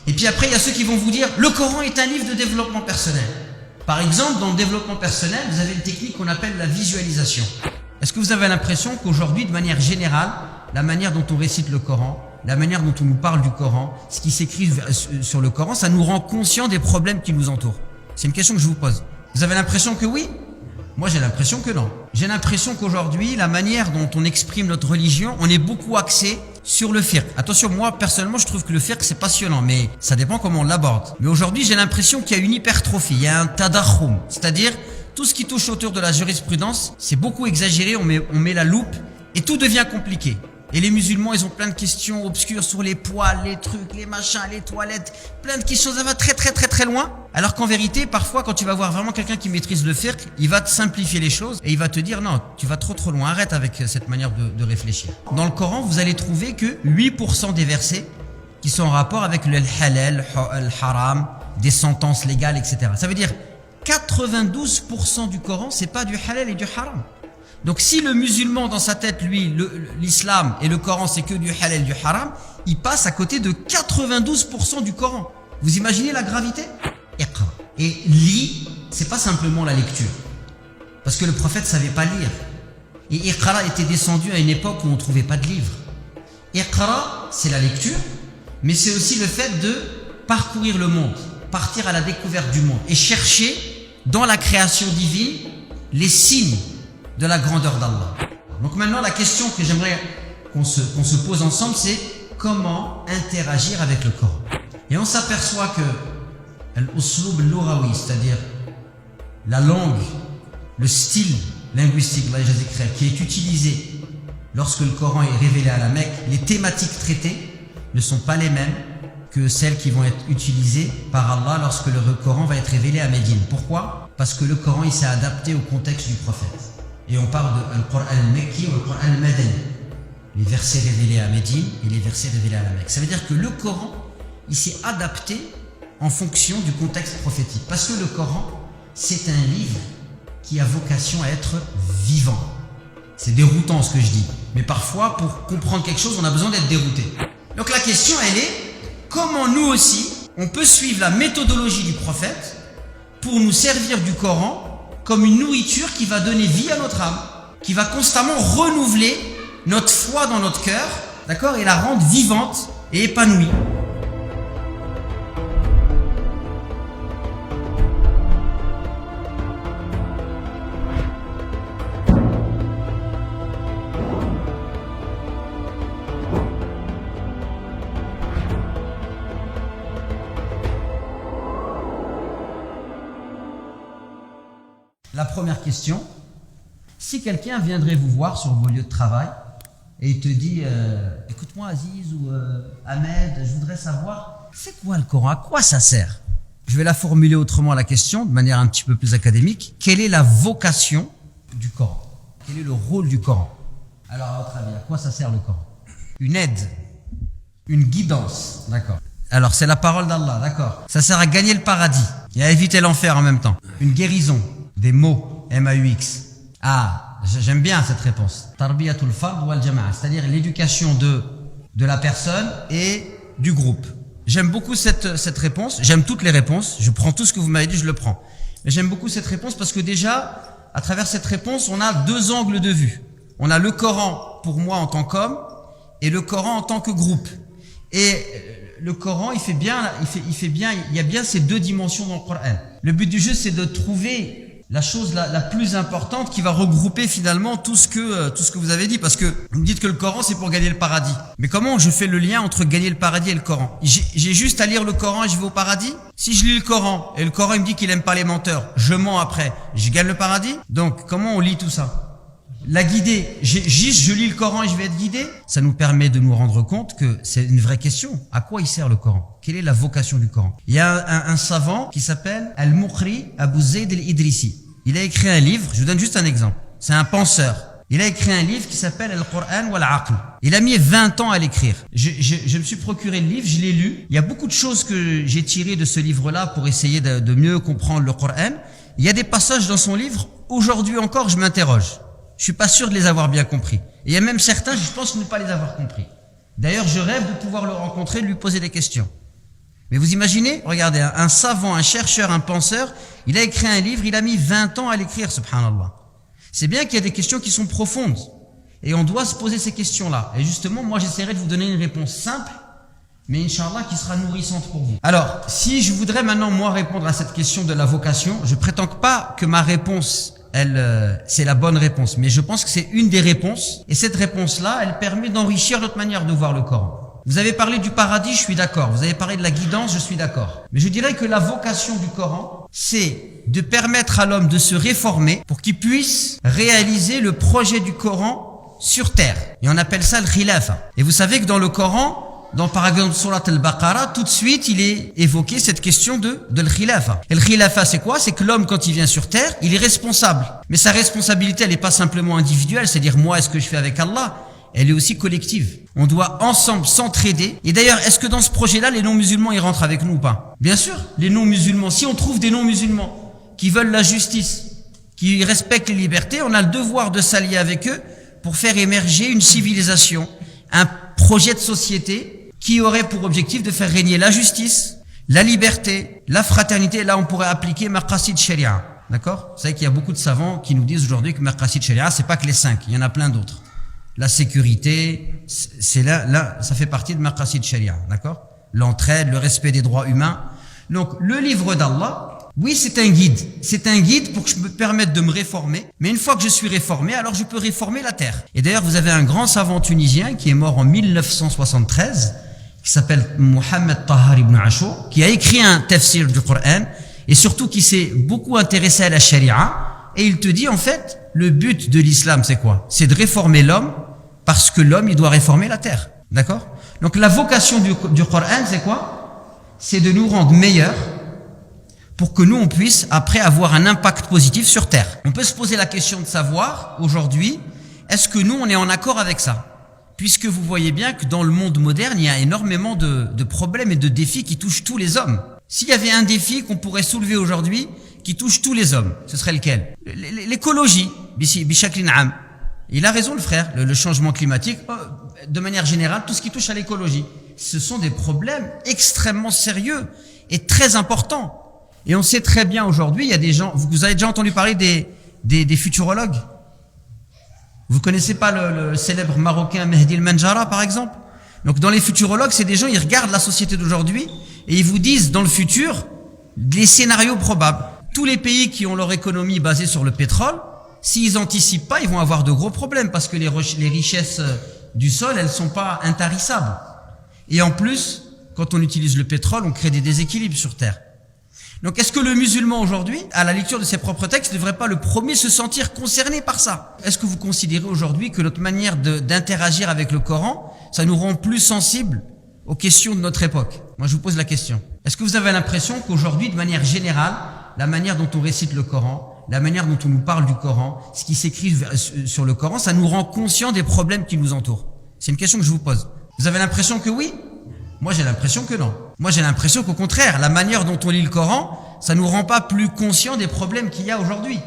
Et puis après, il y a ceux qui vont vous dire, le Coran est un livre de développement personnel. Par exemple, dans le développement personnel, vous avez une technique qu'on appelle la visualisation. Est-ce que vous avez l'impression qu'aujourd'hui, de manière générale, la manière dont on récite le Coran, la manière dont on nous parle du Coran, ce qui s'écrit sur le Coran, ça nous rend conscients des problèmes qui nous entourent? C'est une question que je vous pose. Vous avez l'impression que oui? Moi, j'ai l'impression que non. J'ai l'impression qu'aujourd'hui, la manière dont on exprime notre religion, on est beaucoup axé sur le fiqh. Attention, moi, personnellement, je trouve que le fiqh, c'est passionnant, mais ça dépend comment on l'aborde. Mais aujourd'hui, j'ai l'impression qu'il y a une hypertrophie, il y a un tadakhum, c'est-à-dire tout ce qui touche autour de la jurisprudence, c'est beaucoup exagéré, on met la loupe et tout devient compliqué. Et les musulmans, ils ont plein de questions obscures sur les poils, les trucs, les machins, les toilettes, plein de questions, ça va très loin. Alors qu'en vérité, parfois, quand tu vas voir vraiment quelqu'un qui maîtrise le fiqh, il va te simplifier les choses et il va te dire non, tu vas trop loin, arrête avec cette manière de réfléchir. Dans le Coran, vous allez trouver que 8% des versets qui sont en rapport avec le halal, le haram, des sentences légales, etc. Ça veut dire 92% du Coran, c'est pas du halal et du haram. Donc si le musulman dans sa tête, lui, l'islam et le Coran, c'est que du halal et du haram, il passe à côté de 92% du Coran. Vous imaginez la gravité? Iqra. Et lis, c'est pas simplement la lecture. Parce que le prophète savait pas lire. Et Iqra était descendu à une époque où on trouvait pas de livres. Iqra, c'est la lecture, mais c'est aussi le fait de parcourir le monde, partir à la découverte du monde et chercher dans la création divine les signes de la grandeur d'Allah. Donc maintenant, la question que j'aimerais qu'on se pose ensemble, c'est comment interagir avec le Coran. Et on s'aperçoit que l'uslub al-lughawi, c'est-à-dire la langue, le style linguistique qui est utilisé lorsque le Coran est révélé à la Mecque, les thématiques traitées ne sont pas les mêmes que celles qui vont être utilisées par Allah lorsque le Coran va être révélé à Médine. Pourquoi? Parce que le Coran, il s'est adapté au contexte du prophète. Et on parle de Al-Qur'an al-Makki ou Al-Qur'an al-Madani, les versets révélés à Médine et les versets révélés à la Mecque. Ça veut dire que le Coran, il s'est adapté en fonction du contexte prophétique. Parce que le Coran, c'est un livre qui a vocation à être vivant. C'est déroutant ce que je dis. Mais parfois, pour comprendre quelque chose, on a besoin d'être dérouté. Donc la question, elle est, comment nous aussi, on peut suivre la méthodologie du prophète pour nous servir du Coran comme une nourriture qui va donner vie à notre âme, qui va constamment renouveler notre foi dans notre cœur, d'accord, et la rendre vivante et épanouie. La première question, si quelqu'un viendrait vous voir sur vos lieux de travail et il te dit écoute-moi Aziz ou Ahmed, je voudrais savoir c'est quoi le Coran, à quoi ça sert? Je vais la formuler autrement la question, de manière un petit peu plus académique. Quelle est la vocation du Coran? Quel est le rôle du Coran? Alors à votre avis, à quoi ça sert le Coran? Une aide, une guidance, d'accord. Alors c'est la parole d'Allah, d'accord. Ça sert à gagner le paradis et à éviter l'enfer en même temps. Une guérison. Des mots, M-A-U-X. Ah, j'aime bien cette réponse. Tarbiyatul fard wal jama'a, c'est-à-dire l'éducation de la personne et du groupe. J'aime beaucoup cette réponse. J'aime toutes les réponses. Je prends tout ce que vous m'avez dit, je le prends. Mais j'aime beaucoup cette réponse parce que déjà, à travers cette réponse, on a deux angles de vue. On a le Coran pour moi en tant qu'homme et le Coran en tant que groupe. Et le Coran, il y a bien ces deux dimensions dans le Coran. Le but du jeu, c'est de trouver la chose la plus importante qui va regrouper finalement tout ce que vous avez dit, parce que vous me dites que le Coran c'est pour gagner le paradis. Mais comment je fais le lien entre gagner le paradis et le Coran? J'ai juste à lire le Coran et je vais au paradis? Si je lis le Coran et le Coran il me dit qu'il aime pas les menteurs, je mens après, je gagne le paradis? Donc comment on lit tout ça? La guider, je lis le Coran et je vais être guidé? Ça nous permet de nous rendre compte que c'est une vraie question. À quoi il sert le Coran? Quelle est la vocation du Coran? Il y a un savant qui s'appelle Al-Muqri Abu Zayd al-Idrisi. Il a écrit un livre, je vous donne juste un exemple. C'est un penseur. Il a écrit un livre qui s'appelle Al-Qur'an wal Aql. Il a mis 20 ans à l'écrire. Je me suis procuré le livre, je l'ai lu. Il y a beaucoup de choses que j'ai tirées de ce livre-là pour essayer de mieux comprendre le Qur'an. Il y a des passages dans son livre, aujourd'hui encore, je m'interroge. Je suis pas sûr de les avoir bien compris. Et il y a même certains, je pense ne pas les avoir compris. D'ailleurs, je rêve de pouvoir le rencontrer, de lui poser des questions. Mais vous imaginez, regardez, un savant, un chercheur, un penseur, il a écrit un livre, il a mis 20 ans à l'écrire, subhanallah. C'est bien qu'il y a des questions qui sont profondes. Et on doit se poser ces questions-là. Et justement, moi j'essaierai de vous donner une réponse simple, mais Inch'Allah qui sera nourrissante pour vous. Alors, si je voudrais maintenant moi répondre à cette question de la vocation, je prétends pas que ma réponse, c'est la bonne réponse, mais je pense que c'est une des réponses. Et cette réponse-là, elle permet d'enrichir notre manière de voir le Coran. Vous avez parlé du paradis, je suis d'accord. Vous avez parlé de la guidance, je suis d'accord. Mais je dirais que la vocation du Coran, c'est de permettre à l'homme de se réformer pour qu'il puisse réaliser le projet du Coran sur terre. Et on appelle ça le khilafa. Et vous savez que dans le Coran, dans par exemple Surat al-Baqarah, tout de suite il est évoqué cette question de le khilafa. Et le khilafa c'est quoi? C'est que l'homme quand il vient sur terre, il est responsable. Mais sa responsabilité elle n'est pas simplement individuelle, c'est-à-dire moi est-ce que je fais avec Allah? Elle est aussi collective. On doit ensemble s'entraider. Et d'ailleurs, est-ce que dans ce projet-là, les non-musulmans, ils rentrent avec nous ou pas? Bien sûr, les non-musulmans. Si on trouve des non-musulmans qui veulent la justice, qui respectent les libertés, on a le devoir de s'allier avec eux pour faire émerger une civilisation, un projet de société qui aurait pour objectif de faire régner la justice, la liberté, la fraternité. Là, on pourrait appliquer Maqasid Sharia. D'accord? Vous savez qu'il y a beaucoup de savants qui nous disent aujourd'hui que Maqasid Sharia, c'est pas que les 5, il y en a plein d'autres. La sécurité, c'est là, ça fait partie de Maqasid Sharia, d'accord? L'entraide, le respect des droits humains. Donc, le livre d'Allah, oui, c'est un guide. C'est un guide pour que je me permette de me réformer. Mais une fois que je suis réformé, alors je peux réformer la terre. Et d'ailleurs, vous avez un grand savant tunisien qui est mort en 1973, qui s'appelle Mohamed Tahar ibn Ashur, qui a écrit un tafsir du Coran, et surtout qui s'est beaucoup intéressé à la Sharia. Et il te dit, en fait, le but de l'islam, c'est quoi? C'est de réformer l'homme, parce que l'homme, il doit réformer la terre. D'accord? Donc la vocation du Coran, c'est quoi? C'est de nous rendre meilleurs pour que nous, on puisse après avoir un impact positif sur terre. On peut se poser la question de savoir, aujourd'hui, est-ce que nous, on est en accord avec ça? Puisque vous voyez bien que dans le monde moderne, il y a énormément de problèmes et de défis qui touchent tous les hommes. S'il y avait un défi qu'on pourrait soulever aujourd'hui, qui touche tous les hommes, ce serait lequel? L'écologie, bishaklin am. Il a raison le frère, le changement climatique, de manière générale, tout ce qui touche à l'écologie. Ce sont des problèmes extrêmement sérieux et très importants. Et on sait très bien aujourd'hui, il y a des gens, vous avez déjà entendu parler des futurologues? Vous connaissez pas le célèbre marocain Mehdi El-Manjara par exemple? Donc dans les futurologues, c'est des gens, ils regardent la société d'aujourd'hui et ils vous disent dans le futur les scénarios probables. Tous les pays qui ont leur économie basée sur le pétrole, s'ils anticipent pas, ils vont avoir de gros problèmes parce que les richesses du sol, elles sont pas intarissables. Et en plus, quand on utilise le pétrole, on crée des déséquilibres sur Terre. Donc est-ce que le musulman aujourd'hui, à la lecture de ses propres textes, ne devrait pas le premier se sentir concerné par ça? Est-ce que vous considérez aujourd'hui que notre manière d'interagir avec le Coran, ça nous rend plus sensibles aux questions de notre époque? Moi je vous pose la question. Est-ce que vous avez l'impression qu'aujourd'hui, de manière générale, la manière dont on récite le Coran, la manière dont on nous parle du Coran, ce qui s'écrit sur le Coran, ça nous rend conscients des problèmes qui nous entourent? C'est une question que je vous pose. Vous avez l'impression que oui? Moi j'ai l'impression que non. Moi j'ai l'impression qu'au contraire, la manière dont on lit le Coran, ça nous rend pas plus conscients des problèmes qu'il y a aujourd'hui.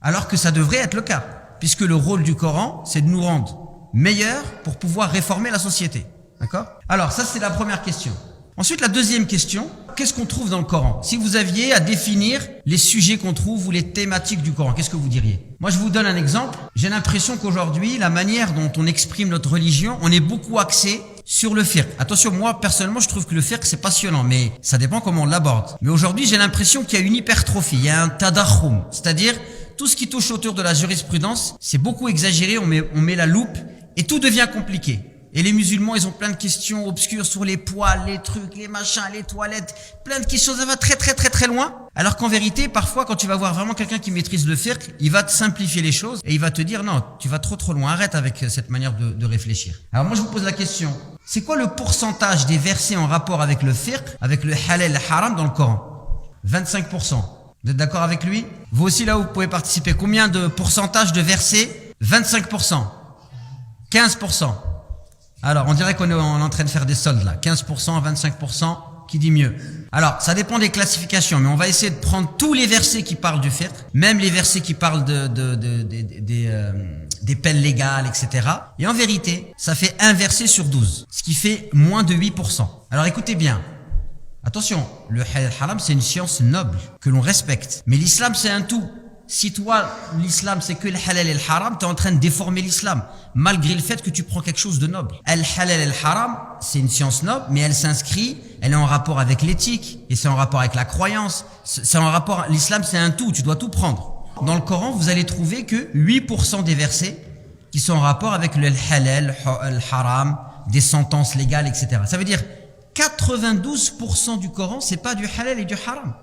Alors que ça devrait être le cas. Puisque le rôle du Coran, c'est de nous rendre meilleurs pour pouvoir réformer la société. D'accord? Alors ça c'est la première question. Ensuite la deuxième question, qu'est-ce qu'on trouve dans le Coran? Si vous aviez à définir les sujets qu'on trouve ou les thématiques du Coran, qu'est-ce que vous diriez? Moi je vous donne un exemple. J'ai l'impression qu'aujourd'hui, la manière dont on exprime notre religion, on est beaucoup axé sur le fiqh. Attention, moi personnellement je trouve que le fiqh c'est passionnant, mais ça dépend comment on l'aborde. Mais aujourd'hui j'ai l'impression qu'il y a une hypertrophie, il y a un tadakhum, c'est-à-dire tout ce qui touche autour de la jurisprudence, c'est beaucoup exagéré, on met la loupe et tout devient compliqué. Et les musulmans, ils ont plein de questions obscures sur les poils, les trucs, les machins, les toilettes, plein de questions, ça va très très très très loin. Alors qu'en vérité, parfois, quand tu vas voir vraiment quelqu'un qui maîtrise le fiqh, il va te simplifier les choses et il va te dire non, tu vas trop loin, arrête avec cette manière de réfléchir. Alors moi, je vous pose la question, c'est quoi le pourcentage des versets en rapport avec le fiqh, avec le halal et le haram dans le Coran? 25%. Vous êtes d'accord avec lui? Vous aussi là, vous pouvez participer. Combien de pourcentage de versets? 25%. 15%. Alors, on dirait qu'on est en train de faire des soldes là. 15%, 25%, qui dit mieux? Alors, ça dépend des classifications, mais on va essayer de prendre tous les versets qui parlent du fiqh, même les versets qui parlent des peines légales, etc. Et en vérité, ça fait un verset sur 12, ce qui fait moins de 8%. Alors écoutez bien, Attention, le halal haram, c'est une science noble, que l'on respecte. Mais l'islam, c'est un tout. Si toi, l'islam, c'est que le halal et le haram, tu es en train de déformer l'islam, malgré le fait que tu prends quelque chose de noble. El halal et le haram, c'est une science noble, mais elle s'inscrit, elle est en rapport avec l'éthique, et c'est en rapport avec la croyance. C'est en rapport, l'islam, c'est un tout, tu dois tout prendre. Dans le Coran, vous allez trouver que 8% des versets qui sont en rapport avec le halal, le haram, des sentences légales, etc. Ça veut dire 92% du Coran, c'est pas du halal et du haram.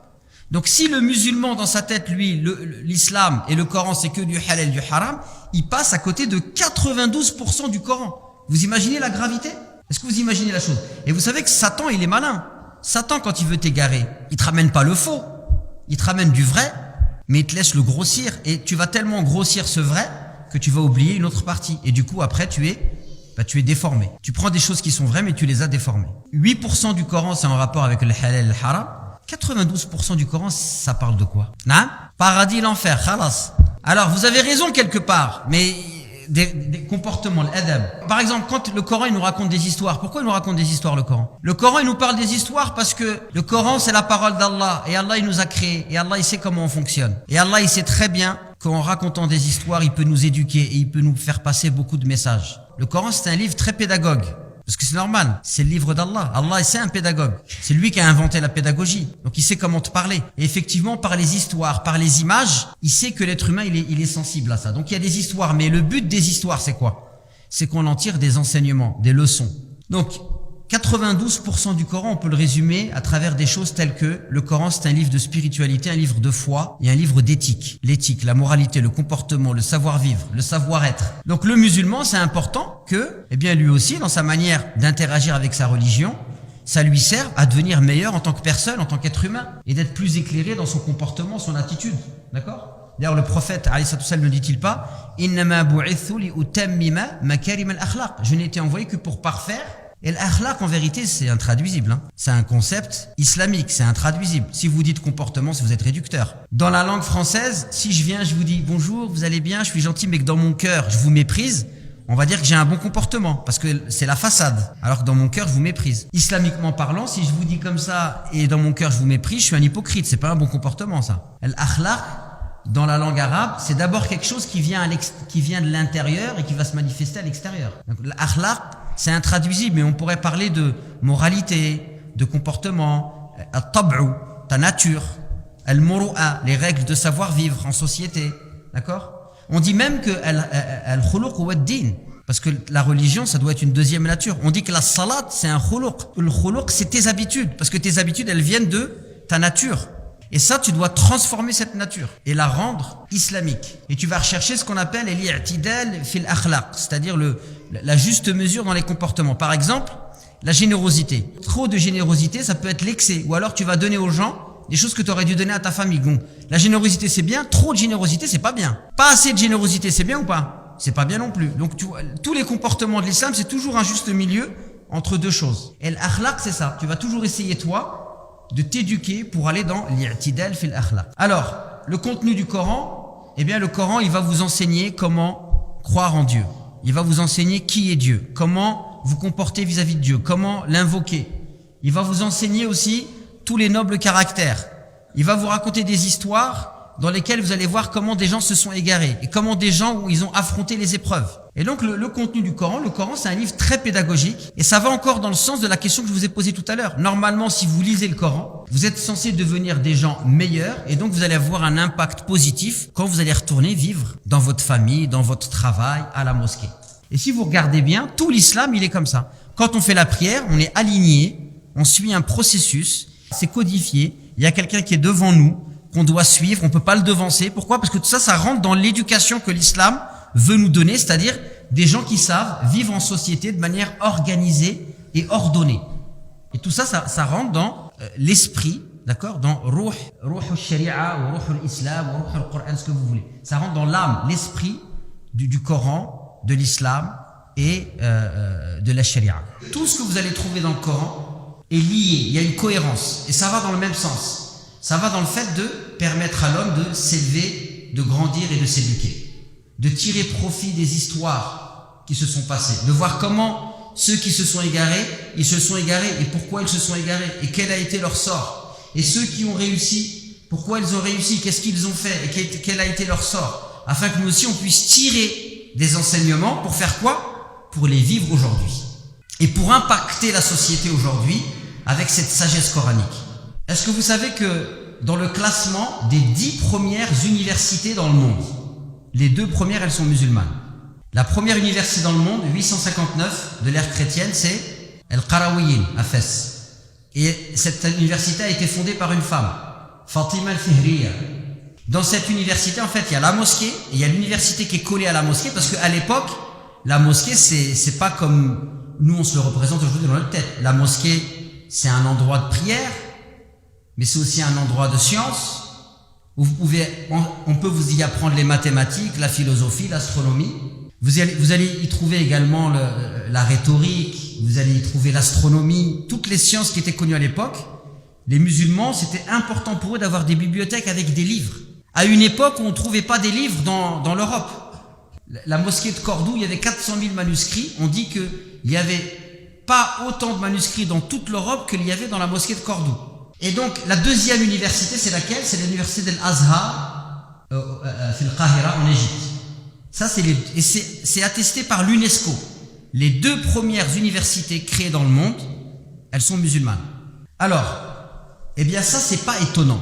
Donc si le musulman dans sa tête, lui, l'islam et le Coran, c'est que du halal et du haram, il passe à côté de 92% du Coran. Vous imaginez la gravité? Est-ce que vous imaginez la chose? Et vous savez que Satan, il est malin. Satan, quand il veut t'égarer, il te ramène pas le faux, il te ramène du vrai, mais il te laisse le grossir. Et tu vas tellement grossir ce vrai que tu vas oublier une autre partie. Et du coup, après, tu es déformé. Tu prends des choses qui sont vraies, mais tu les as déformées. 8% du Coran, c'est en rapport avec le halal et le haram. 92% du Coran, ça parle de quoi? Hein? Paradis, l'enfer, khalas. Alors, vous avez raison quelque part, mais des comportements, l'adab. Par exemple, quand le Coran, il nous raconte des histoires. Pourquoi il nous raconte des histoires, le Coran? Le Coran, il nous parle des histoires parce que le Coran, c'est la parole d'Allah. Et Allah, il nous a créés. Et Allah, il sait comment on fonctionne. Et Allah, il sait très bien qu'en racontant des histoires, il peut nous éduquer et il peut nous faire passer beaucoup de messages. Le Coran, c'est un livre très pédagogue. Parce que c'est normal, c'est le livre d'Allah. Allah, c'est un pédagogue. C'est lui qui a inventé la pédagogie. Donc il sait comment te parler. Et effectivement, par les histoires, par les images, il sait que l'être humain, il est sensible à ça. Donc il y a des histoires. Mais le but des histoires, c'est quoi? C'est qu'on en tire des enseignements, des leçons. Donc, 92% du Coran, on peut le résumer à travers des choses telles que le Coran, c'est un livre de spiritualité, un livre de foi et un livre d'éthique. L'éthique, la moralité, le comportement, le savoir-vivre, le savoir-être. Donc le musulman, c'est important que, lui aussi, dans sa manière d'interagir avec sa religion, ça lui serve à devenir meilleur en tant que personne, en tant qu'être humain, et d'être plus éclairé dans son comportement, son attitude. D'accord? D'ailleurs, le prophète, alayhi sallam, ne dit-il pas, « Innama bu'ithu li utammima makarim al-akhlaq » Je n'ai été envoyé que pour parfaire. Et l'akhlaq, en vérité, c'est intraduisible. C'est un concept islamique, c'est intraduisible. Si vous dites comportement, si vous êtes réducteur. Dans la langue française, si je viens, je vous dis bonjour, vous allez bien, je suis gentil, mais que dans mon cœur, je vous méprise, on va dire que j'ai un bon comportement, parce que c'est la façade, alors que dans mon cœur, je vous méprise. Islamiquement parlant, si je vous dis comme ça, et dans mon cœur, je vous méprise, je suis un hypocrite, c'est pas un bon comportement, ça. L'akhlaq, dans la langue arabe, c'est d'abord quelque chose qui vient de l'intérieur et qui va se manifester à l'extérieur. Donc l'akhlaq, c'est intraduisible, mais on pourrait parler de moralité, de comportement, al-tab'u, ta nature, al-muru'a, les règles de savoir-vivre en société. D'accord? On dit même que al-khuluq wa ad-din, parce que la religion, ça doit être une deuxième nature. On dit que la salat, c'est un khuluq. Le khuluq, c'est tes habitudes, parce que tes habitudes, elles viennent de ta nature. Et ça, tu dois transformer cette nature et la rendre islamique. Et tu vas rechercher ce qu'on appelle l'i'tidal fil akhlaq, c'est-à-dire la juste mesure dans les comportements. Par exemple, la générosité. Trop de générosité, ça peut être l'excès. Ou alors tu vas donner aux gens des choses que tu aurais dû donner à ta famille. Donc, la générosité, c'est bien. Trop de générosité, c'est pas bien. Pas assez de générosité, c'est bien ou pas? C'est pas bien non plus. Donc, tous les comportements de l'islam, c'est toujours un juste milieu entre deux choses. Et l'akhlaq, c'est ça. Tu vas toujours essayer, toi, de t'éduquer pour aller dans l'i'tidal fil akhlaq. Alors, le contenu du Coran, le Coran, il va vous enseigner comment croire en Dieu. Il va vous enseigner qui est Dieu, comment vous comporter vis-à-vis de Dieu, comment l'invoquer. Il va vous enseigner aussi tous les nobles caractères. Il va vous raconter des histoires dans lesquelles vous allez voir comment des gens se sont égarés et comment des gens où ils ont affronté les épreuves. Et donc le contenu du Coran, c'est un livre très pédagogique et ça va encore dans le sens de la question que je vous ai posée tout à l'heure. Normalement, si vous lisez le Coran, vous êtes censé devenir des gens meilleurs et donc vous allez avoir un impact positif quand vous allez retourner vivre dans votre famille, dans votre travail, à la mosquée. Et si vous regardez bien, tout l'islam, il est comme ça. Quand on fait la prière, on est aligné, on suit un processus, c'est codifié, il y a quelqu'un qui est devant nous, qu'on doit suivre, on peut pas le devancer. Pourquoi? Parce que tout ça, ça rentre dans l'éducation que l'islam veut nous donner, c'est-à-dire des gens qui savent vivre en société de manière organisée et ordonnée. Et tout ça, ça rentre dans l'esprit, d'accord? Dans ruh al-sharia, ou ruh al-islam, ou ruh al-Qur'an, ce que vous voulez. Ça rentre dans l'âme, l'esprit du Coran, de l'islam et de la sharia. Tout ce que vous allez trouver dans le Coran est lié, il y a une cohérence et ça va dans le même sens. Ça va dans le fait de permettre à l'homme de s'élever, de grandir et de s'éduquer, de tirer profit des histoires qui se sont passées, de voir comment ceux qui se sont égarés, ils se sont égarés. Et pourquoi ils se sont égarés? Et quel a été leur sort? Et ceux qui ont réussi, pourquoi ils ont réussi? Qu'est-ce qu'ils ont fait? Et quel a été leur sort? Afin que nous aussi on puisse tirer des enseignements pour faire quoi? Pour les vivre aujourd'hui. Et pour impacter la société aujourd'hui avec cette sagesse coranique. Est-ce que vous savez que dans le classement des 10 premières universités dans le monde, les 2 premières, elles sont musulmanes. La première université dans le monde, 859 de l'ère chrétienne, c'est Al-Qarawiyyin à Fès. Et cette université a été fondée par une femme, Fatima al-Fihriya. Dans cette université, en fait, il y a la mosquée et il y a l'université qui est collée à la mosquée parce qu'à l'époque, la mosquée, c'est pas comme nous on se le représente aujourd'hui dans notre tête. La mosquée, c'est un endroit de prière, mais c'est aussi un endroit de science. Où on peut vous y apprendre les mathématiques, la philosophie, l'astronomie. Vous allez y trouver également la rhétorique, vous allez y trouver l'astronomie, toutes les sciences qui étaient connues à l'époque. Les musulmans, c'était important pour eux d'avoir des bibliothèques avec des livres. À une époque où on ne trouvait pas des livres dans l'Europe. La mosquée de Cordoue, il y avait 400 000 manuscrits. On dit qu'il n'y avait pas autant de manuscrits dans toute l'Europe qu'il y avait dans la mosquée de Cordoue. Et donc, la deuxième université, c'est laquelle? C'est l'université d'Al-Azhar, Fil Qahira, en Égypte. Ça, c'est attesté par l'UNESCO. Les 2 premières universités créées dans le monde, elles sont musulmanes. Alors, eh bien ça, c'est pas étonnant.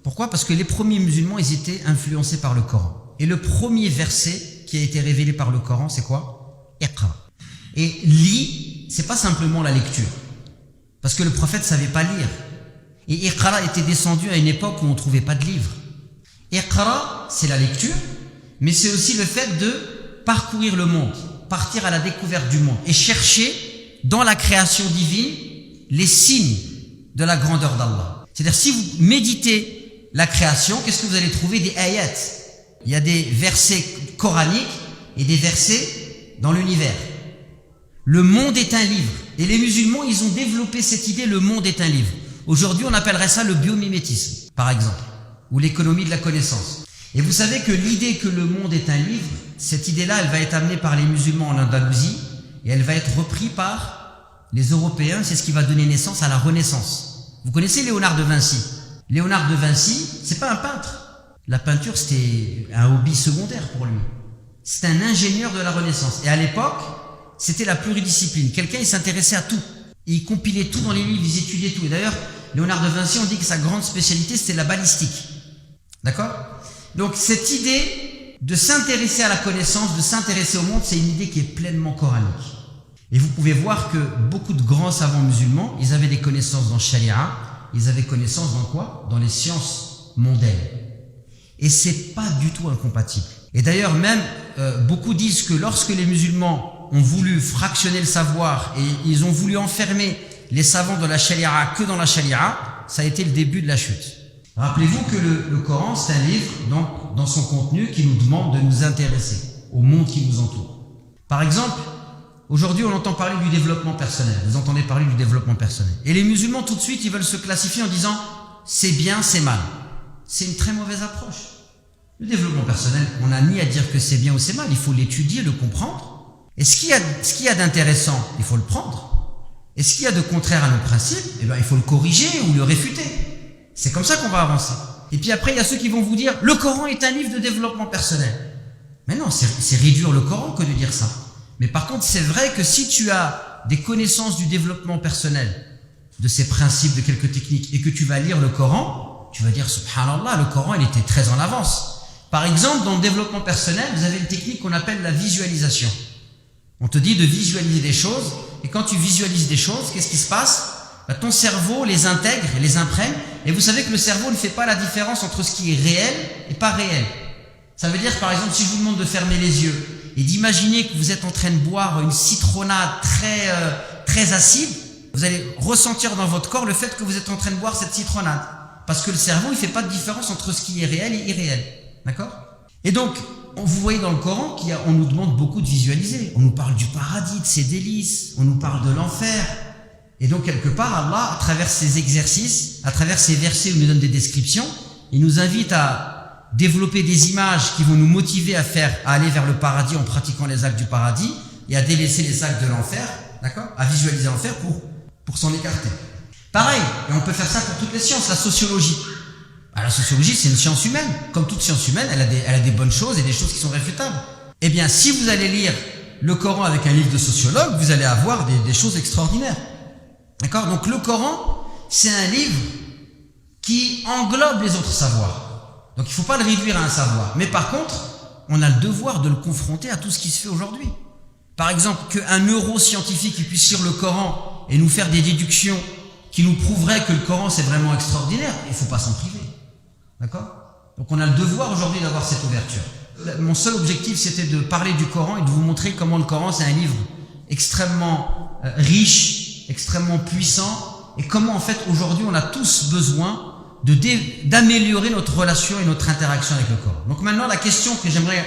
Pourquoi? Parce que les premiers musulmans, ils étaient influencés par le Coran. Et le premier verset qui a été révélé par le Coran, c'est quoi? Iqra. Et lis, c'est pas simplement la lecture. Parce que le prophète savait pas lire. Et Iqra était descendu à une époque où on ne trouvait pas de livres. Iqra, c'est la lecture, mais c'est aussi le fait de parcourir le monde, partir à la découverte du monde et chercher dans la création divine les signes de la grandeur d'Allah. C'est-à-dire, si vous méditez la création, qu'est-ce que vous allez trouver? Des ayats. Il y a des versets coraniques et des versets dans l'univers. Le monde est un livre. Et les musulmans, ils ont développé cette idée, le monde est un livre. Aujourd'hui, on appellerait ça le biomimétisme, par exemple, ou l'économie de la connaissance. Et vous savez que l'idée que le monde est un livre, cette idée-là, elle va être amenée par les musulmans en Andalousie et elle va être reprise par les Européens. C'est ce qui va donner naissance à la Renaissance. Vous connaissez Léonard de Vinci? Léonard de Vinci, c'est pas un peintre. La peinture, c'était un hobby secondaire pour lui. C'est un ingénieur de la Renaissance. Et à l'époque, c'était la pluridiscipline. Quelqu'un, il s'intéressait à tout. Et il compilait tout dans les livres, il étudiait tout. Et d'ailleurs, Léonard de Vinci, on dit que sa grande spécialité, c'était la balistique. D'accord? Donc, cette idée de s'intéresser à la connaissance, de s'intéresser au monde, c'est une idée qui est pleinement coranique. Et vous pouvez voir que beaucoup de grands savants musulmans, ils avaient des connaissances dans le Sharia, ils avaient connaissances dans quoi? Dans les sciences mondaines. Et c'est pas du tout incompatible. Et d'ailleurs, même, beaucoup disent que lorsque les musulmans ont voulu fractionner le savoir et ils ont voulu enfermer les savants de la Sharia que dans la Sharia, ça a été le début de la chute. Rappelez-vous que le Coran, c'est un livre, donc, dans son contenu, qui nous demande de nous intéresser au monde qui nous entoure. Par exemple, aujourd'hui, on entend parler du développement personnel. Vous entendez parler du développement personnel. Et les musulmans, tout de suite, ils veulent se classifier en disant c'est bien, c'est mal. C'est une très mauvaise approche. Le développement personnel, on n'a ni à dire que c'est bien ou c'est mal. Il faut l'étudier, le comprendre. Et ce qu'il y a d'intéressant, il faut le prendre. Et ce qu'il y a de contraire à nos principes, eh ben, il faut le corriger ou le réfuter. C'est comme ça qu'on va avancer. Et puis après, il y a ceux qui vont vous dire le Coran est un livre de développement personnel. Mais non, c'est réduire le Coran que de dire ça. Mais par contre, c'est vrai que si tu as des connaissances du développement personnel, de ses principes, de quelques techniques, et que tu vas lire le Coran, tu vas dire subhanallah, le Coran, il était très en avance. Par exemple, dans le développement personnel, vous avez une technique qu'on appelle la visualisation. On te dit de visualiser des choses, et quand tu visualises des choses, qu'est-ce qui se passe? Ton cerveau les intègre, les imprègne, et vous savez que le cerveau ne fait pas la différence entre ce qui est réel et pas réel. Ça veut dire, par exemple, si je vous demande de fermer les yeux et d'imaginer que vous êtes en train de boire une citronnade très acide, vous allez ressentir dans votre corps le fait que vous êtes en train de boire cette citronnade. Parce que le cerveau, il fait pas de différence entre ce qui est réel et irréel. D'accord? Et donc, vous voyez dans le Coran qu'on nous demande beaucoup de visualiser. On nous parle du paradis, de ses délices, on nous parle de l'enfer. Et donc, quelque part, Allah, à travers ces exercices, à travers ces versets où il nous donne des descriptions, il nous invite à développer des images qui vont nous motiver à aller vers le paradis en pratiquant les actes du paradis et à délaisser les actes de l'enfer. d'accord, à visualiser l'enfer pour s'en écarter. Pareil, et on peut faire ça pour toutes les sciences, la sociologie. La sociologie, c'est une science humaine. Comme toute science humaine, elle a des bonnes choses et des choses qui sont réfutables. Eh bien, si vous allez lire le Coran avec un livre de sociologue, vous allez avoir des choses extraordinaires. D'accord? Donc le Coran, c'est un livre qui englobe les autres savoirs. Donc il ne faut pas le réduire à un savoir. Mais par contre, on a le devoir de le confronter à tout ce qui se fait aujourd'hui. Par exemple, qu'un neuroscientifique puisse lire le Coran et nous faire des déductions qui nous prouveraient que le Coran c'est vraiment extraordinaire, il ne faut pas s'en priver. D'accord? Donc on a le devoir aujourd'hui d'avoir cette ouverture. Mon seul objectif, c'était de parler du Coran et de vous montrer comment le Coran, c'est un livre extrêmement riche, extrêmement puissant, et comment en fait aujourd'hui on a tous besoin d'améliorer notre relation et notre interaction avec le Coran. Donc maintenant la question que j'aimerais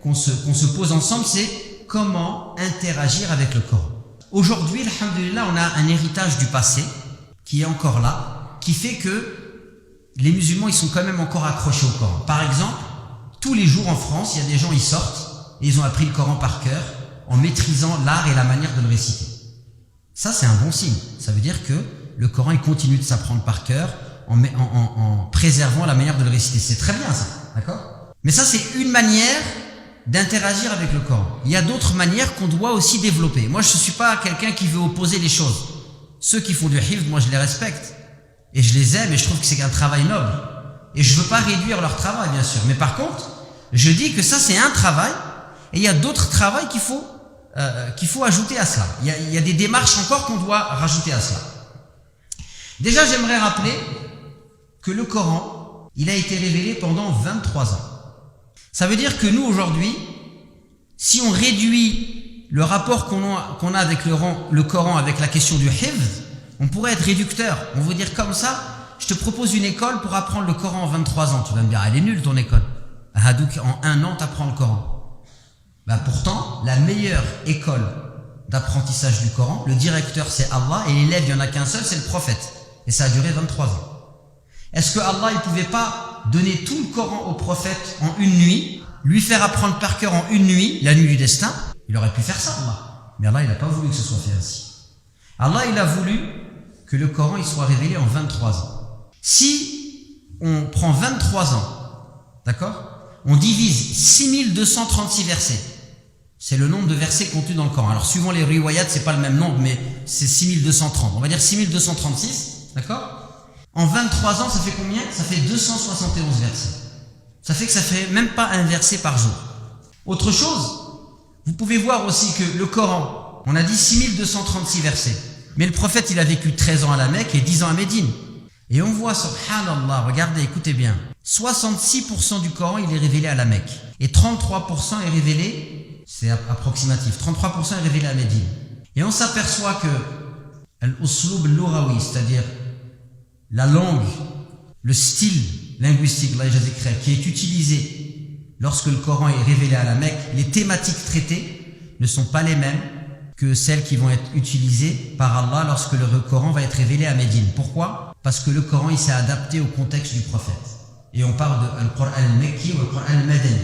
qu'on se pose ensemble, c'est comment interagir avec le Coran. Aujourd'hui, alhamdoulilah, on a un héritage du passé qui est encore là, qui fait que les musulmans ils sont quand même encore accrochés au Coran. Par exemple, tous les jours en France, il y a des gens, ils sortent et ils ont appris le Coran par cœur en maîtrisant l'art et la manière de le réciter. Ça, c'est un bon signe. Ça veut dire que le Coran, il continue de s'apprendre par cœur en préservant la manière de le réciter. C'est très bien ça, d'accord? Mais ça, c'est une manière d'interagir avec le Coran. Il y a d'autres manières qu'on doit aussi développer. Moi, je ne suis pas quelqu'un qui veut opposer les choses. Ceux qui font du hifd, moi, je les respecte. Et je les aime et je trouve que c'est un travail noble. Et je veux pas réduire leur travail, bien sûr. Mais par contre, je dis que ça, c'est un travail et il y a d'autres travails qu'il faut ajouter à cela. Il y a des démarches encore qu'on doit rajouter à cela. Déjà, j'aimerais rappeler que le Coran, il a été révélé pendant 23 ans. Ça veut dire que nous, aujourd'hui, si on réduit le rapport qu'on a avec le Coran avec la question du hifz, on pourrait être réducteur. On veut dire comme ça, je te propose une école pour apprendre le Coran en 23 ans. Tu vas me dire, elle est nulle ton école. Hadouk, en 1 an, tu apprends le Coran. Pourtant, la meilleure école d'apprentissage du Coran, le directeur c'est Allah et l'élève, il n'y en a qu'un seul, c'est le prophète. Et ça a duré 23 ans. Est-ce que Allah, il ne pouvait pas donner tout le Coran au prophète en une nuit, lui faire apprendre par cœur en une nuit, la nuit du destin? Il aurait pu faire ça, Allah. Mais Allah, il n'a pas voulu que ce soit fait ainsi. Allah, il a voulu que le Coran il soit révélé en 23 ans. Si on prend 23 ans, d'accord, on divise 6236 versets. C'est le nombre de versets contenus dans le Coran. Alors suivant les riwayat, c'est pas le même nombre, mais c'est 6230. On va dire 6236, d'accord? En 23 ans, ça fait combien? Ça fait 271 versets. Ça fait que ça fait même pas un verset par jour. Autre chose, vous pouvez voir aussi que le Coran, on a dit 6236 versets. Mais le prophète, il a vécu 13 ans à la Mecque et 10 ans à Médine. Et on voit, subhanallah, regardez, écoutez bien, 66% du Coran, il est révélé à la Mecque. Et 33% est révélé, c'est approximatif, 33% est révélé à Médine. Et on s'aperçoit que l'uslub al-lughawi, c'est-à-dire la langue, le style linguistique, qui est utilisé lorsque le Coran est révélé à la Mecque, les thématiques traitées ne sont pas les mêmes que celles qui vont être utilisées par Allah lorsque le Coran va être révélé à Médine. Pourquoi? Parce que le Coran, il s'est adapté au contexte du prophète. Et on parle de Al-Qur'an al-Mekki ou Al-Qur'an al-Madani.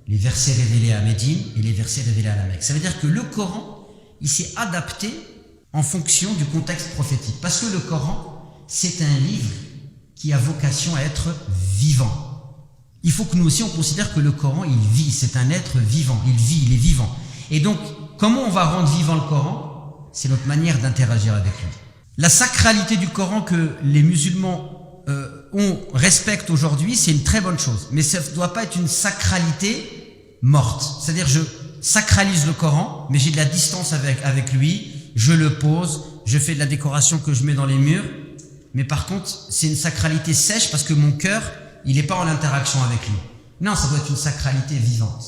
Les versets révélés à Médine et les versets révélés à la Mecque. Ça veut dire que le Coran, il s'est adapté en fonction du contexte prophétique. Parce que le Coran, c'est un livre qui a vocation à être vivant. Il faut que nous aussi, on considère que le Coran, il vit. C'est un être vivant. Il vit, il est vivant. Et donc, comment on va rendre vivant le Coran? C'est notre manière d'interagir avec lui. La sacralité du Coran que les musulmans respectent aujourd'hui, c'est une très bonne chose. Mais ça ne doit pas être une sacralité morte. C'est-à-dire, je sacralise le Coran, mais j'ai de la distance avec lui, je le pose, je fais de la décoration que je mets dans les murs. Mais par contre, c'est une sacralité sèche parce que mon cœur, il n'est pas en interaction avec lui. Non, ça doit être une sacralité vivante.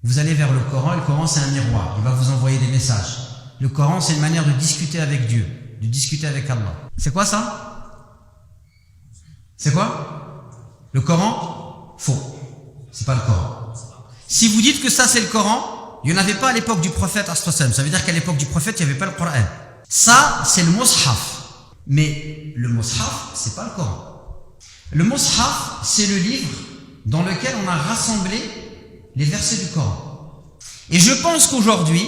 Vous allez vers le Coran c'est un miroir, il va vous envoyer des messages. Le Coran c'est une manière de discuter avec Dieu, de discuter avec Allah. C'est quoi ça? C'est quoi? Le Coran? Faux. C'est pas le Coran. Si vous dites que ça c'est le Coran, il n'y en avait pas à l'époque du prophète, ça veut dire qu'à l'époque du prophète il n'y avait pas le Coran. Ça c'est le Mushaf. Mais le Mushaf c'est pas le Coran. Le Mushaf c'est le livre dans lequel on a rassemblé les versets du Coran. Et je pense qu'aujourd'hui,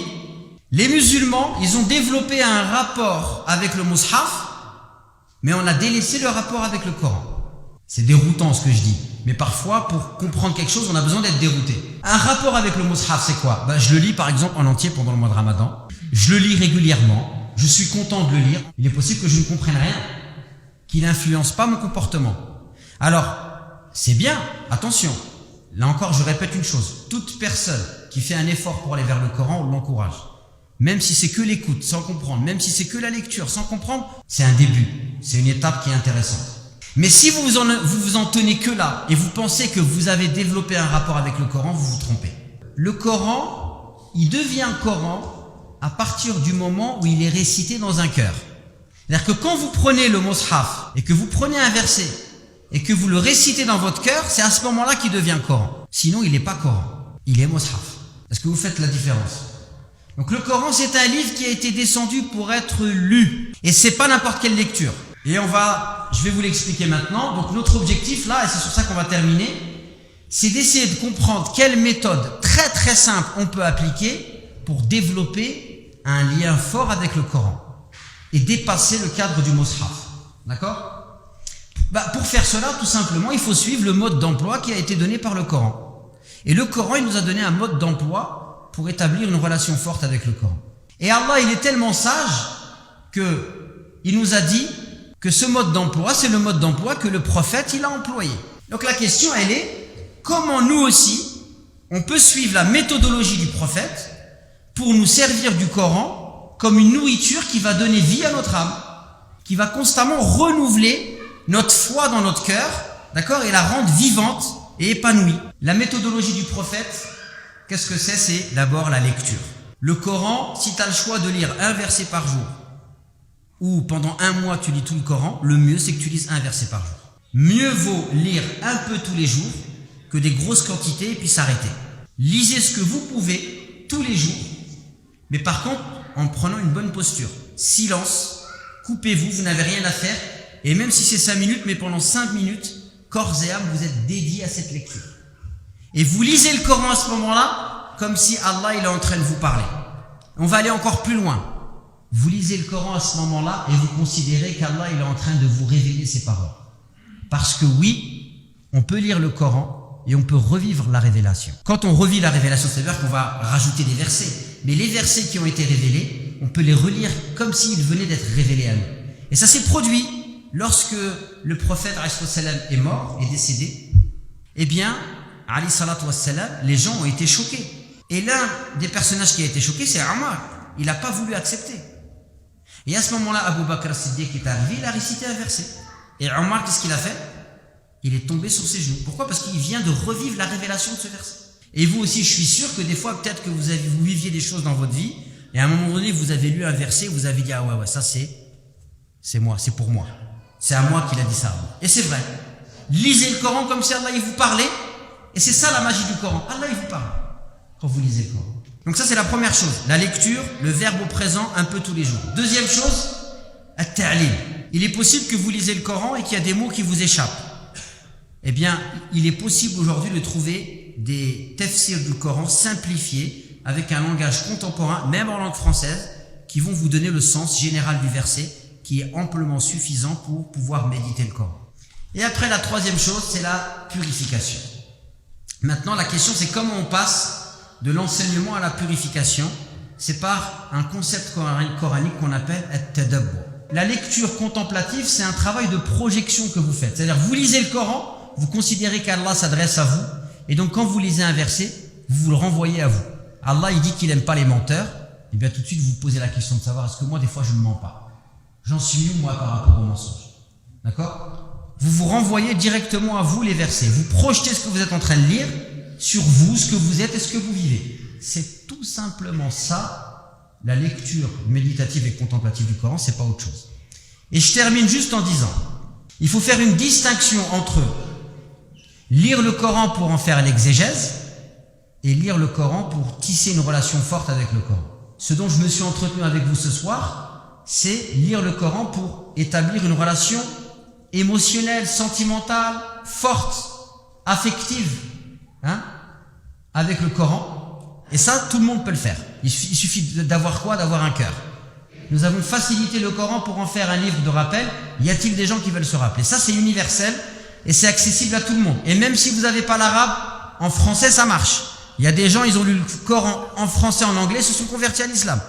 Les musulmans, ils ont développé un rapport avec le mushaf, mais on a délaissé le rapport avec le Coran. C'est déroutant ce que je dis, mais parfois pour comprendre quelque chose, on a besoin d'être dérouté. Un rapport avec le mushaf, c'est quoi? Je le lis par exemple en entier pendant le mois de Ramadan, je le lis régulièrement, je suis content de le lire, il est possible que je ne comprenne rien, qu'il n'influence pas mon comportement. Alors, c'est bien, attention, là encore je répète une chose, toute personne qui fait un effort pour aller vers le Coran, on l'encourage. Même si c'est que l'écoute, sans comprendre, même si c'est que la lecture, sans comprendre, c'est un début, c'est une étape qui est intéressante. Mais si vous vous en tenez que là, et vous pensez que vous avez développé un rapport avec le Coran, vous vous trompez. Le Coran, il devient Coran à partir du moment où il est récité dans un cœur. C'est-à-dire que quand vous prenez le mushaf, et que vous prenez un verset, et que vous le récitez dans votre cœur, c'est à ce moment-là qu'il devient Coran. Sinon, il n'est pas Coran, il est mushaf. Est-ce que vous faites la différence? Donc le Coran, c'est un livre qui a été descendu pour être lu. Et c'est pas n'importe quelle lecture. Et je vais vous l'expliquer maintenant. Donc notre objectif là, et c'est sur ça qu'on va terminer, c'est d'essayer de comprendre quelle méthode très très simple on peut appliquer pour développer un lien fort avec le Coran. Et dépasser le cadre du mushaf. D'accord? Pour faire cela, tout simplement, il faut suivre le mode d'emploi qui a été donné par le Coran. Et le Coran, il nous a donné un mode d'emploi pour établir une relation forte avec le Coran. Et Allah, il est tellement sage il nous a dit que ce mode d'emploi, c'est le mode d'emploi que le prophète, il a employé. Donc la question, elle est, comment nous aussi, on peut suivre la méthodologie du prophète pour nous servir du Coran comme une nourriture qui va donner vie à notre âme, qui va constamment renouveler notre foi dans notre cœur, d'accord, et la rendre vivante et épanouie. La méthodologie du prophète, qu'est-ce que c'est? C'est d'abord la lecture. Le Coran, si tu as le choix de lire un verset par jour, ou pendant un mois tu lis tout le Coran, le mieux c'est que tu lises un verset par jour. Mieux vaut lire un peu tous les jours que des grosses quantités et puis s'arrêter. Lisez ce que vous pouvez tous les jours, mais par contre en prenant une bonne posture. Silence, coupez-vous, vous n'avez rien à faire, et même si c'est 5 minutes, mais pendant 5 minutes, corps et âme, vous êtes dédiés à cette lecture. Et vous lisez le Coran à ce moment-là, comme si Allah il est en train de vous parler. On va aller encore plus loin. Vous lisez le Coran à ce moment-là et vous considérez qu'Allah il est en train de vous révéler ses paroles. Parce que oui, on peut lire le Coran et on peut revivre la révélation. Quand on revit la révélation, c'est-à-dire qu'on va rajouter des versets. Mais les versets qui ont été révélés, on peut les relire comme s'ils venaient d'être révélés à nous. Et ça s'est produit lorsque le prophète est mort, est décédé. Eh bien, Ali salatu wassalam, les gens ont été choqués. Et l'un des personnages qui a été choqué, c'est Omar. Il n'a pas voulu accepter. Et à ce moment-là, Abu Bakr as-Siddiq est arrivé, il a récité un verset. Et Omar, qu'est-ce qu'il a fait? Il est tombé sur ses genoux. Pourquoi? Parce qu'il vient de revivre la révélation de ce verset. Et vous aussi, je suis sûr que des fois, peut-être que vous viviez des choses dans votre vie, et à un moment donné, vous avez lu un verset, vous avez dit, ah ouais, ça c'est moi, c'est pour moi. C'est à moi qu'il a dit ça. Et c'est vrai. Lisez le Coran comme si Allah il vous parlait, et c'est ça la magie du Coran. Allah il vous parle quand vous lisez le Coran. Donc ça c'est la première chose, la lecture, le verbe au présent un peu tous les jours. Deuxième chose, at-ta'lim. Il est possible que vous lisez le Coran et qu'il y a des mots qui vous échappent. Eh bien, il est possible aujourd'hui de trouver des tafsirs du Coran simplifiés avec un langage contemporain, même en langue française, qui vont vous donner le sens général du verset qui est amplement suffisant pour pouvoir méditer le Coran. Et après, la troisième chose, c'est la purification. Maintenant, la question c'est comment on passe de l'enseignement à la purification. C'est par un concept coranique qu'on appelle at-tadabbur. La lecture contemplative, c'est un travail de projection que vous faites. C'est-à-dire, vous lisez le Coran, vous considérez qu'Allah s'adresse à vous, et donc quand vous lisez un verset, vous le renvoyez à vous. Allah, il dit qu'il n'aime pas les menteurs, et bien tout de suite, vous posez la question de savoir, est-ce que moi, des fois, je ne mens pas? J'en suis où, moi, par rapport au mensonge? D'accord? Vous vous renvoyez directement à vous les versets. Vous projetez ce que vous êtes en train de lire sur vous, ce que vous êtes et ce que vous vivez. C'est tout simplement ça, la lecture méditative et contemplative du Coran, c'est pas autre chose. Et je termine juste en disant, il faut faire une distinction entre lire le Coran pour en faire l'exégèse et lire le Coran pour tisser une relation forte avec le Coran. Ce dont je me suis entretenu avec vous ce soir, c'est lire le Coran pour établir une relation émotionnelle, sentimentale, forte, affective, avec le Coran. Et ça, tout le monde peut le faire. Il suffit d'avoir quoi? D'avoir un cœur. Nous avons facilité le Coran pour en faire un livre de rappel. Y a-t-il des gens qui veulent se rappeler? Ça, c'est universel et c'est accessible à tout le monde. Et même si vous n'avez pas l'arabe, en français, ça marche. Il y a des gens, ils ont lu le Coran en français, en anglais, se sont convertis à l'islam.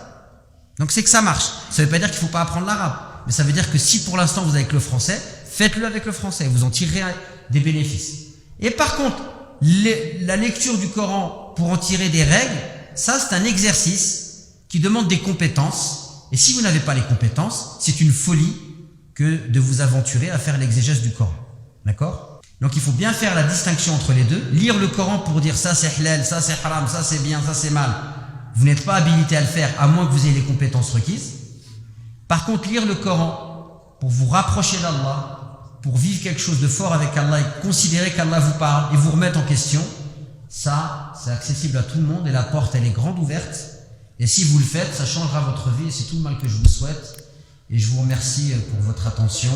Donc c'est que ça marche. Ça ne veut pas dire qu'il ne faut pas apprendre l'arabe. Mais ça veut dire que si pour l'instant vous avez que le français, faites-le avec le français. Vous en tirerez des bénéfices. Et par contre, la lecture du Coran pour en tirer des règles, ça c'est un exercice qui demande des compétences. Et si vous n'avez pas les compétences, c'est une folie que de vous aventurer à faire l'exégèse du Coran. D'accord? Donc il faut bien faire la distinction entre les deux. Lire le Coran pour dire ça c'est halal, ça c'est haram, ça c'est bien, ça c'est mal. Vous n'êtes pas habilité à le faire à moins que vous ayez les compétences requises. Par contre, lire le Coran pour vous rapprocher d'Allah, pour vivre quelque chose de fort avec Allah et considérer qu'Allah vous parle et vous remettre en question, ça c'est accessible à tout le monde et la porte elle est grande ouverte. Et si vous le faites, ça changera votre vie et c'est tout le mal que je vous souhaite. Et je vous remercie pour votre attention.